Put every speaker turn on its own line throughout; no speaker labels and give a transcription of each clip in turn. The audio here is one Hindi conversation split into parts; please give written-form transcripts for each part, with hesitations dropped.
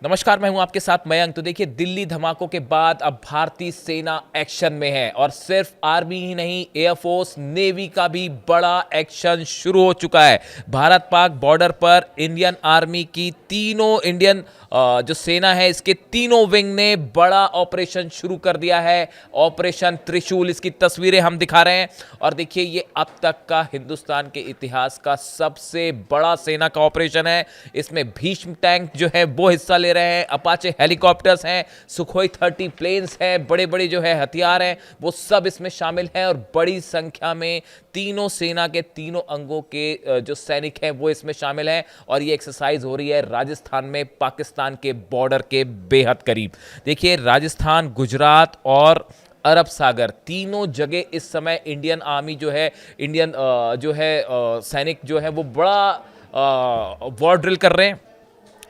नमस्कार, मैं हूं आपके साथ मयंक। तो देखिए, दिल्ली धमाकों के बाद अब भारतीय सेना एक्शन में है और सिर्फ आर्मी ही नहीं, एयरफोर्स, नेवी का भी बड़ा एक्शन शुरू हो चुका है। भारत पाक बॉर्डर पर इंडियन आर्मी की तीनों इंडियन जो सेना है, इसके तीनों विंग ने बड़ा ऑपरेशन शुरू कर दिया है, ऑपरेशन त्रिशूल। इसकी तस्वीरें हम दिखा रहे हैं और देखिए, ये अब तक का हिंदुस्तान के इतिहास का सबसे बड़ा सेना का ऑपरेशन है। इसमें भीष्म टैंक जो है वो हिस्सा ले रहे हैं, अपाचे हेलीकॉप्टर्स हैं, सुखोई 30 प्लेन्स हैं, बड़े बड़े जो है हथियार हैं, वो सब इसमें शामिल हैं और बड़ी संख्या में तीनों सेना के तीनों अंगों के जो सैनिक हैं वो इसमें शामिल हैं। और ये एक्सरसाइज हो रही है राजस्थान में, पाकिस्तान के बॉर्डर के बेहद करीब। देखिए, राजस्थान, गुजरात और अरब सागर तीनों जगह इस समय इंडियन आर्मी जो है, इंडियन जो है सैनिक जो है वो बड़ा वॉर ड्रिल कर रहे हैं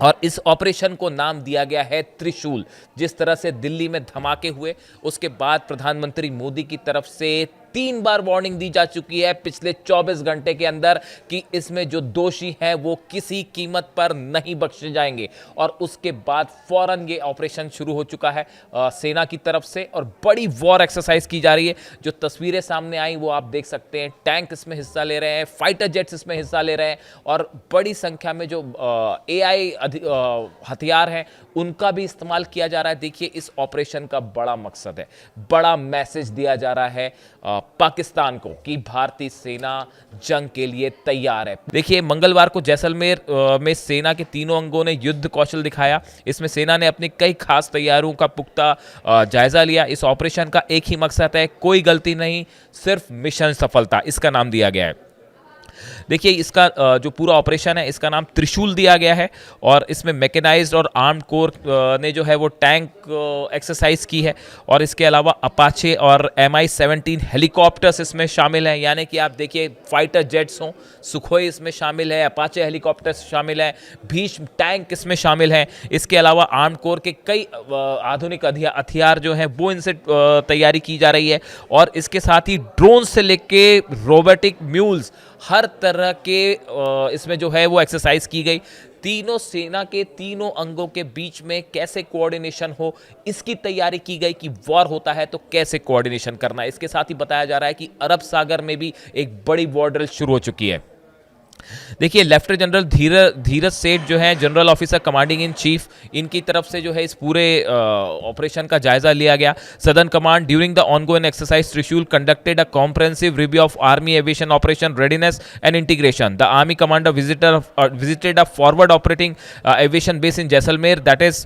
और इस ऑपरेशन को नाम दिया गया है त्रिशूल। जिस तरह से दिल्ली में धमाके हुए, उसके बाद प्रधानमंत्री मोदी की तरफ से 3 बार वार्निंग दी जा चुकी है पिछले 24 घंटे के अंदर कि इसमें जो दोषी हैं वो किसी कीमत पर नहीं बख्शे जाएंगे। और उसके बाद फौरन ये ऑपरेशन शुरू हो चुका है सेना की तरफ से और बड़ी वॉर एक्सरसाइज की जा रही है। जो तस्वीरें सामने आई वो आप देख सकते हैं, टैंक इसमें हिस्सा ले रहे हैं, फाइटर जेट्स इसमें हिस्सा ले रहे हैं और बड़ी संख्या में जो AI हथियार हैं उनका भी इस्तेमाल किया जा रहा है। देखिए, इस ऑपरेशन का बड़ा मकसद है, बड़ा मैसेज दिया जा रहा है पाकिस्तान को कि भारतीय सेना जंग के लिए तैयार है। देखिए, मंगलवार को जैसलमेर में सेना के तीनों अंगों ने युद्ध कौशल दिखाया। इसमें सेना ने अपनी कई खास तैयारियों का पुख्ता जायजा लिया। इस ऑपरेशन का एक ही मकसद है, कोई गलती नहीं, सिर्फ मिशन सफलता, इसका नाम दिया गया है। देखिए, इसका जो पूरा ऑपरेशन है इसका नाम त्रिशूल दिया गया है और इसमें मैकेनाइज्ड और आर्म्ड कोर ने जो है वो टैंक एक्सरसाइज की है और इसके अलावा अपाचे और Mi-17 हेलीकॉप्टर्स इसमें शामिल हैं। यानी कि आप देखिए, फाइटर जेट्स हों, सुखोई इसमें शामिल है, अपाचे हेलीकॉप्टर्स शामिल हैं, भीष्म टैंक इसमें शामिल हैं। इसके अलावा आर्म्ड कोर के कई आधुनिक हथियार जो हैं वो इनसे तैयारी की जा रही है और इसके साथ ही ड्रोन से लेके रोबोटिक म्यूल्स, हर तरह के इसमें जो है वो एक्सरसाइज की गई। तीनों सेना के तीनों अंगों के बीच में कैसे कोऑर्डिनेशन हो, इसकी तैयारी की गई कि वॉर होता है तो कैसे कोऑर्डिनेशन करना है। इसके साथ ही बताया जा रहा है कि अरब सागर में भी एक बड़ी वॉर ड्रिल शुरू हो चुकी है। देखिए, लेफ्टिनेंट जनरल धीरज सेठ जो है general officer commanding in chief, इनकी तरफ से जो है इस पूरे ऑपरेशन का जायजा लिया गया। Southern command during the ongoing exercise Trishul conducted a comprehensive review of army aviation operation readiness and integration. The army commander visited a forward operating aviation base in Jaisalmer that is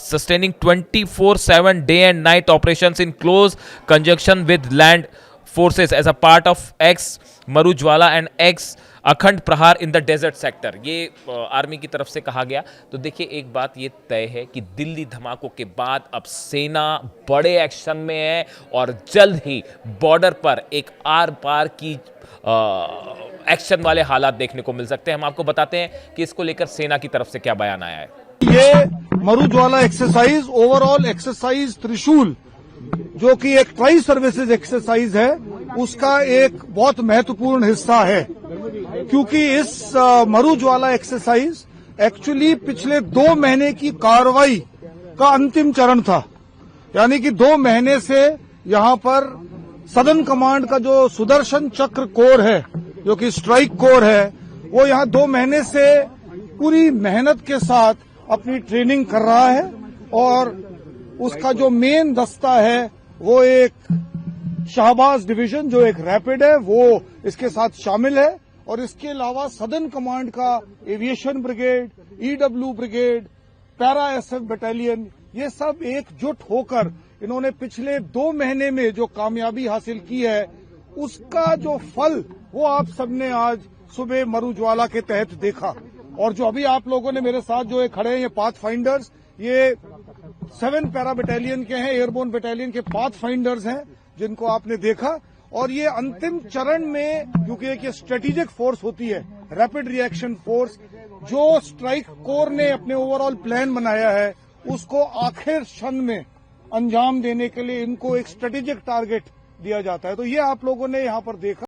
sustaining 24/7 day and night operations in close conjunction with land forces as a part of ex Marujwala and ex अखंड प्रहार इन द डेजर्ट सेक्टर। ये आर्मी की तरफ से कहा गया। तो देखिए, एक बात ये तय है कि दिल्ली धमाकों के बाद अब सेना बड़े एक्शन में है और जल्द ही बॉर्डर पर एक आर पार की एक्शन वाले हालात देखने को मिल सकते हैं। हम आपको बताते हैं कि इसको लेकर सेना की तरफ से क्या बयान आया है।
ये मरुज्वाला एक्सरसाइज, ओवरऑल एक्सरसाइज त्रिशूल, जो कि एक ट्राई सर्विसेज एक्सरसाइज है, उसका एक बहुत महत्वपूर्ण हिस्सा है। क्योंकि इस मरुज्वाला एक्सरसाइज एक्चुअली पिछले 2 महीने की कार्रवाई का अंतिम चरण था। यानी कि 2 महीने से यहां पर सदर्न कमांड का जो सुदर्शन चक्र कोर है, जो कि स्ट्राइक कोर है, वो यहां 2 महीने से पूरी मेहनत के साथ अपनी ट्रेनिंग कर रहा है और उसका जो मेन दस्ता है वो एक शाहबाज डिवीजन, जो एक रैपिड है, वो इसके साथ शामिल है। और इसके अलावा सदर्न कमांड का aviation brigade, EW brigade, para SF battalion, ये सब एकजुट होकर इन्होंने पिछले 2 महीने में जो कामयाबी हासिल की है, उसका जो फल वो आप सबने आज सुबह मरुज्वाला के तहत देखा। और जो अभी आप लोगों ने मेरे साथ जो खड़े हैं, ये पाथ फाइंडर्स, ये 7 पैरा बटालियन के हैं, एयरबोर्न बटालियन के पाथ फाइंडर्स हैं, जिनको आपने देखा। और ये अंतिम चरण में, क्योंकि एक ये स्ट्रेटेजिक फोर्स होती है, रैपिड रिएक्शन फोर्स, जो स्ट्राइक कोर ने अपने ओवरऑल प्लान बनाया है, उसको आखिर क्षण में अंजाम देने के लिए इनको एक स्ट्रेटेजिक टारगेट दिया जाता है। तो ये आप लोगों ने यहां पर देखा।